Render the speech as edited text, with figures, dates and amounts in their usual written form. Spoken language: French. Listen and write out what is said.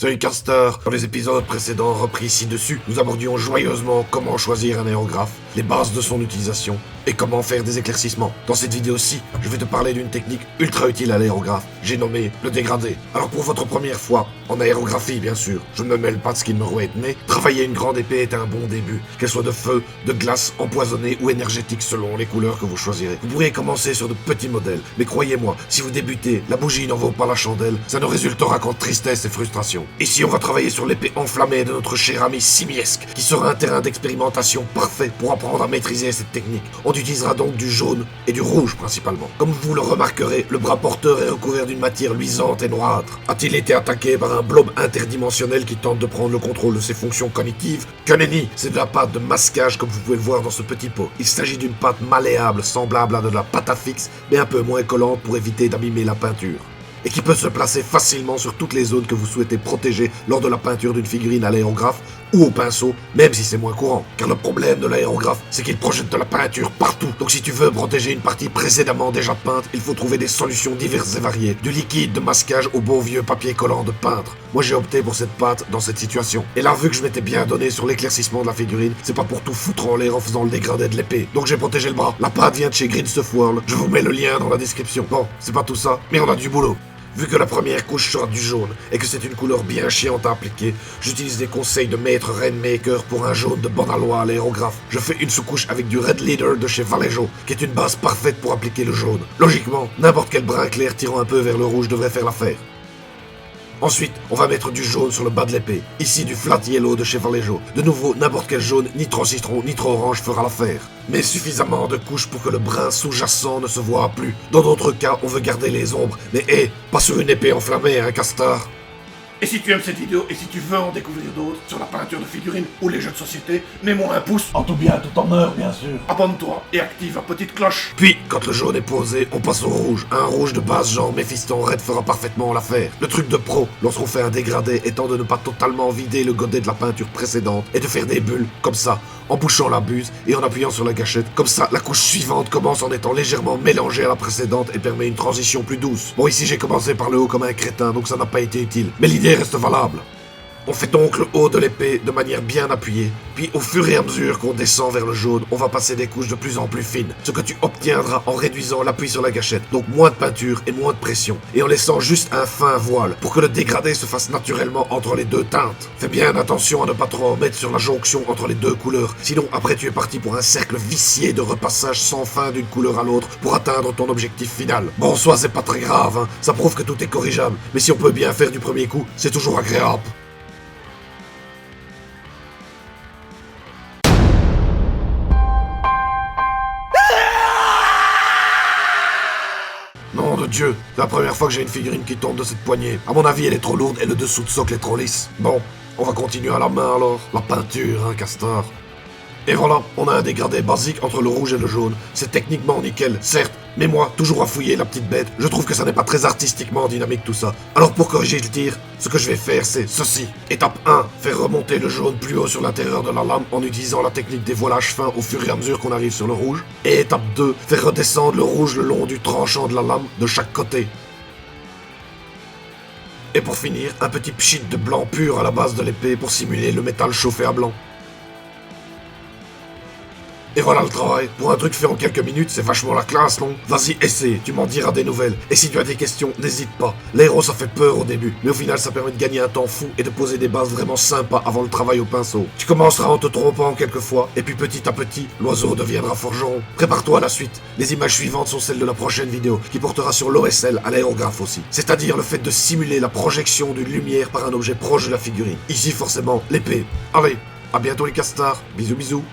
Salut Caster. Dans les épisodes précédents repris ci-dessus, nous abordions joyeusement comment choisir un aérographe, les bases de son utilisation et comment faire des éclaircissements. Dans cette vidéo-ci, je vais te parler d'une technique ultra utile à l'aérographe, j'ai nommé le dégradé. Alors pour votre première fois, en aérographie bien sûr, je ne me mêle pas de ce qu'il me rouette, mais travailler une grande épée est un bon début, qu'elle soit de feu, de glace, empoisonnée ou énergétique selon les couleurs que vous choisirez. Vous pourriez commencer sur de petits modèles, mais croyez-moi, si vous débutez, la bougie n'en vaut pas la chandelle, ça ne résultera qu'en tristesse et frustration. Ici on va travailler sur l'épée enflammée de notre cher ami Simiesque, qui sera un terrain d'expérimentation parfait pour apprendre à maîtriser cette technique. On utilisera donc du jaune et du rouge principalement. Comme vous le remarquerez, le bras porteur est recouvert d'une matière luisante et noirâtre. A-t-il été attaqué par un blob interdimensionnel qui tente de prendre le contrôle de ses fonctions cognitives? Que nenni, c'est de la pâte de masquage comme vous pouvez le voir dans ce petit pot. Il s'agit d'une pâte malléable semblable à de la pâte à fixe, mais un peu moins collante pour éviter d'abîmer la peinture, et qui peut se placer facilement sur toutes les zones que vous souhaitez protéger lors de la peinture d'une figurine à l'aérographe ou au pinceau, même si c'est moins courant. Car le problème de l'aérographe, c'est qu'il projette de la peinture partout. Donc si tu veux protéger une partie précédemment déjà peinte, il faut trouver des solutions diverses et variées, du liquide de masquage au bon vieux papier collant de peintre. Moi j'ai opté pour cette pâte dans cette situation. Et là, vu que je m'étais bien donné sur l'éclaircissement de la figurine, c'est pas pour tout foutre en l'air en faisant le dégradé de l'épée. Donc j'ai protégé le bras. La pâte vient de chez Green Stuff World, je vous mets le lien dans la description. Bon, c'est pas tout ça, mais on a du boulot. Vu que la première couche sera du jaune et que c'est une couleur bien chiante à appliquer, j'utilise des conseils de maître Rainmaker pour un jaune de bonne aloi à l'aérographe. Je fais une sous-couche avec du Red Leader de chez Vallejo, qui est une base parfaite pour appliquer le jaune. Logiquement, n'importe quel brin clair tirant un peu vers le rouge devrait faire l'affaire. Ensuite, on va mettre du jaune sur le bas de l'épée. Ici, du Flat Yellow de chez Vallejo. De nouveau, n'importe quel jaune, ni trop citron, ni trop orange fera l'affaire. Mais suffisamment de couches pour que le brin sous-jacent ne se voit plus. Dans d'autres cas, on veut garder les ombres. Mais pas sur une épée enflammée, hein, Castar. Et si tu aimes cette vidéo et si tu veux en découvrir d'autres sur la peinture de figurines ou les jeux de société, mets-moi un pouce. En tout bien, tout en heure, bien sûr. Abonne-toi et active la petite cloche. Puis, quand le jaune est posé, on passe au rouge. Un rouge de base genre Mephiston Red fera parfaitement l'affaire. Le truc de pro, lorsqu'on fait un dégradé, étant de ne pas totalement vider le godet de la peinture précédente et de faire des bulles, comme ça, en bouchant la buse et en appuyant sur la gâchette. Comme ça, la couche suivante commence en étant légèrement mélangée à la précédente et permet une transition plus douce. Bon, ici j'ai commencé par le haut comme un crétin, donc ça n'a pas été utile. Mais l'idée reste valable. On fait donc le haut de l'épée de manière bien appuyée, puis au fur et à mesure qu'on descend vers le jaune, on va passer des couches de plus en plus fines, ce que tu obtiendras en réduisant l'appui sur la gâchette, donc moins de peinture et moins de pression, et en laissant juste un fin voile, pour que le dégradé se fasse naturellement entre les deux teintes. Fais bien attention à ne pas trop en mettre sur la jonction entre les deux couleurs, sinon après tu es parti pour un cercle vicié de repassage sans fin d'une couleur à l'autre pour atteindre ton objectif final. Bon, en soi c'est pas très grave, hein. Ça prouve que tout est corrigeable, mais si on peut bien faire du premier coup, c'est toujours agréable. Nom de Dieu, c'est la première fois que j'ai une figurine qui tombe de cette poignée. À mon avis, elle est trop lourde et le dessous de socle est trop lisse. Bon, on va continuer à la main alors. La peinture, hein, Castor. Et voilà, on a un dégradé basique entre le rouge et le jaune. C'est techniquement nickel, certes, mais moi, toujours à fouiller la petite bête, je trouve que ça n'est pas très artistiquement dynamique tout ça. Alors pour corriger le tir, ce que je vais faire c'est ceci. Étape 1, faire remonter le jaune plus haut sur l'intérieur de la lame en utilisant la technique des voilages fins au fur et à mesure qu'on arrive sur le rouge. Et étape 2, faire redescendre le rouge le long du tranchant de la lame de chaque côté. Et pour finir, un petit pchit de blanc pur à la base de l'épée pour simuler le métal chauffé à blanc. Et voilà le travail. Pour un truc fait en quelques minutes, c'est vachement la classe, non? Vas-y, essaie, tu m'en diras des nouvelles. Et si tu as des questions, n'hésite pas. L'aéro, ça fait peur au début, mais au final, ça permet de gagner un temps fou et de poser des bases vraiment sympas avant le travail au pinceau. Tu commenceras en te trompant quelquefois, et puis petit à petit, l'oiseau deviendra forgeron. Prépare-toi à la suite. Les images suivantes sont celles de la prochaine vidéo, qui portera sur l'OSL à l'aérographe aussi. C'est-à-dire le fait de simuler la projection d'une lumière par un objet proche de la figurine. Ici, forcément, l'épée. Allez, à bientôt les castars. Bisous bisous.